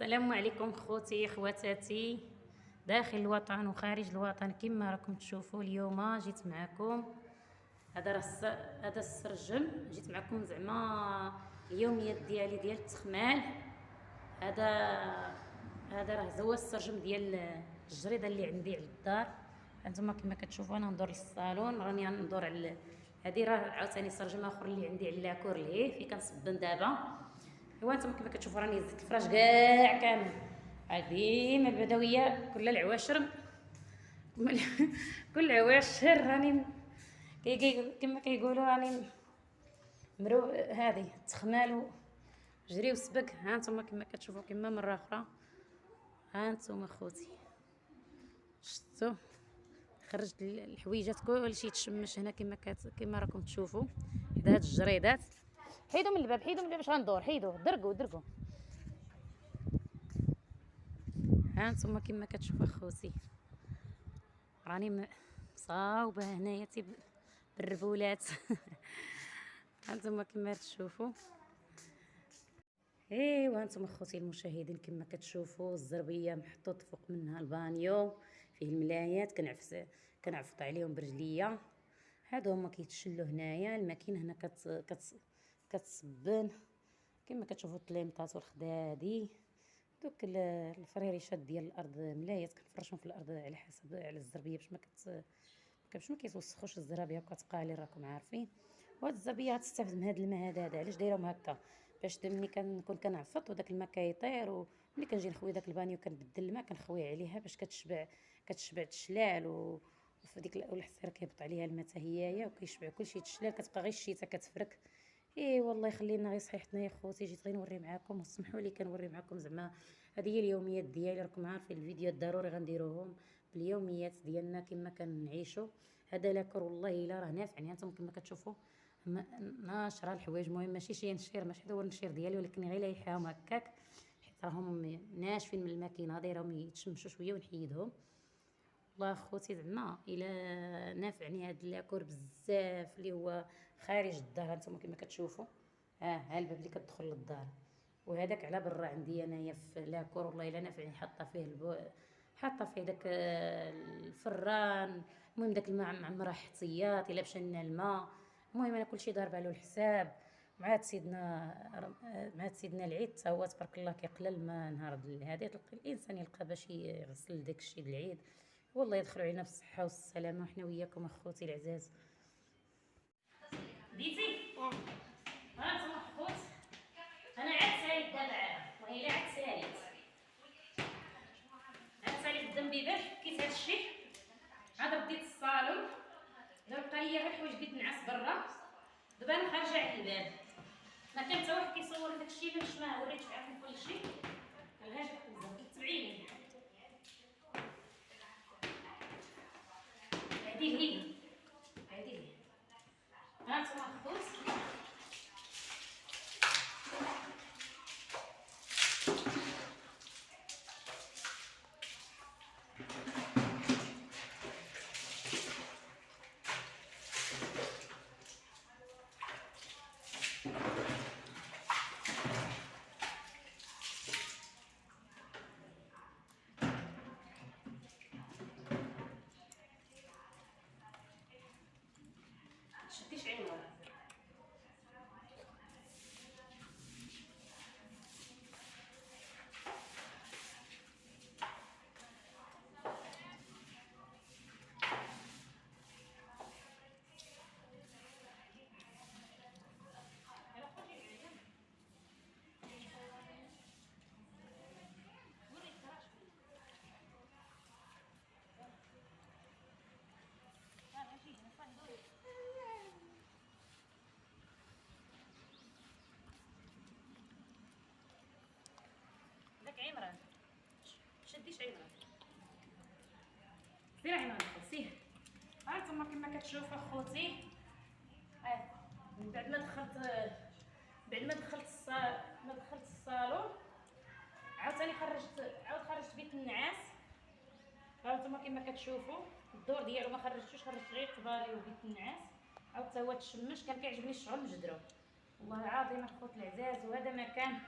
السلام عليكم خوتي خواتاتي داخل الوطن وخارج الوطن. كما راكم تشوفوا اليوم جيت معكم. هذا السرجم جيت معكم زعما اليوميات ديالي ديال التخمال. هذا راه هو السرجم ديال الجريده اللي عندي على الدار. هانتوما كما كتشوفوا انا ندور للصالون، راني ندور على هذه. راه عاوتاني سرجم اخر اللي عندي على لاكور لهيه في كنصبن دابا. ايوا نتوما كما كتشوفوا راني زدت الفراش كاع كامل. ديما البدويه كل العواشر كل عواشر راني كما كيقولوا راني مرو هذه تخمال وجري وسبق. ها نتوما كما كتشوفوا كما مره اخرى. ها نتوما خوتي شفتوا خرجت الحويجات كلشي تشمش هنا كما راكم تشوفوا حدا هاد الجريدات. حيدوا من الباب باش غندور. حيدوا درقوا. ها نتوما كما كتشوفوا خوتي راني مصاوبه هنايا بالربولات. هانتوما كما تشوفوا. ايوا هانتوما خوتي المشاهدين كما كتشوفوا الزربيه محطوط فوق منها البانيو فيه الملايات كنعفط عليهم برجليا. هادو هما كيتشلوا هنايا. الماكينه هنا كتصبن كما كتشوفوا الطليمطات والخدادي. دوك الفريريشات ديال الارض ملايات كنفرشهم في الارض على حسب على الزربيه باش ما كيتوسخوش الزرابيه وكتقالي راكم عارفين. وهاد الزربيه غتستافد من هاد الماء هذا. علاش دايرهم هكا؟ باش ملي كنكون كنعفط وداك الماء كيطير، وملي كنجي نخوي داك البانيو كنبدل الماء كنخويه عليها باش كتشبع تشلال وفي ديك والحصيره كيهبط عليها الماء حتى هي وكيشبع كلشي تشلال. كتبقى غير الشيته كتفرك. اي والله يخلينا غير صحيحتنا يا خوتي. جيت غير نوري معكم وسمحوا لي كنوري معكم زعما هذه هي اليوميات ديالي. راكم عارفين الفيديوهات ضروري غنديروهم باليوميات ديالنا كما كنعيشوا. هذا لاكر والله الا راه نافعني. هانتوما كما كتشوفوا ناشره الحوايج. المهم ماشي شي نشير، ماشي هذا هو النشير ديالي، ولكن غير لايحاهم هكاك حيت راهم ناشفين من الماكينه. دايرهم يتشمشوا شويه ونحيدهم. والله خوتي زعما الا نافعني هذا لاكور بزاف اللي هو خارج الدار. هانتوما كما كتشوفوا ها الباب اللي كتدخل للدار، وهذاك على برا عندي انايا في لاكور. والله الا نافعني. حاطه فيه داك الفران. المهم داك الماء معمره احتياط الا مشى لنا الماء. المهم انا كلشي ضاربه له الحساب. مع سيدنا العيد تا هو تبارك الله كيقلل الماء نهار هذا. تلقى الانسان يلقى باش يغسل داك الشيء د العيد. والله يدخلوا علينا بالصحه والسلامه وحنا وياكم اخوتي العزاز. ديتي ها انتما خوت انا عاد ساليت دابا وهي لا عاد ساليت. عاد ساليت الدنبيبات حكيت هاد الشيء. عاد رديت الصالون. دابا بقى ليا غير حوايج بغيت نعس برا. دابا انا خارجه على الباب. ما كان حتى واحد كيصور داك الشيء باش ما وريتش معكم كل شيء. الهاج تبعيني هذه هي ها انتما خوت. شديش عينها داك عمران. شديش عمران سير عمران سير. ها نتوما كما كتشوفوا اخوتي. من بعد ما دخلت الصالون عاوتاني خرجت بيت النعاس. ها نتوما كما كتشوفوا الدور ديالو ما خرجتوش، خرجت غير الطبالي وبيت النعاس. عاود هو تشمش. كان كيعجبني الشغل مجدرو والله العظيم اخوت العزاز. وهذا مكان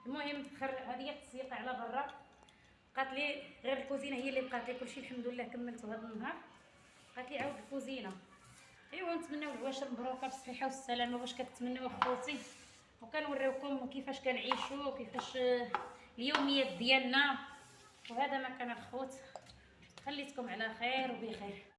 المهم هذه هي التسييقه على برا. بقات لي غير الكوزينه هي اللي بقات لي، كلشي الحمد لله كملته هذا النهار. بقات لي عاود الكوزينه. ايوا نتمنوا البشر مبروكه بالصحه والسلامه واش كتمنوا اخوتي، وكنوريوكم كيفاش كنعيشوا، كيفاش اليوميات ديالنا. وهذا ما كان الخوت، خليتكم على خير وبخير.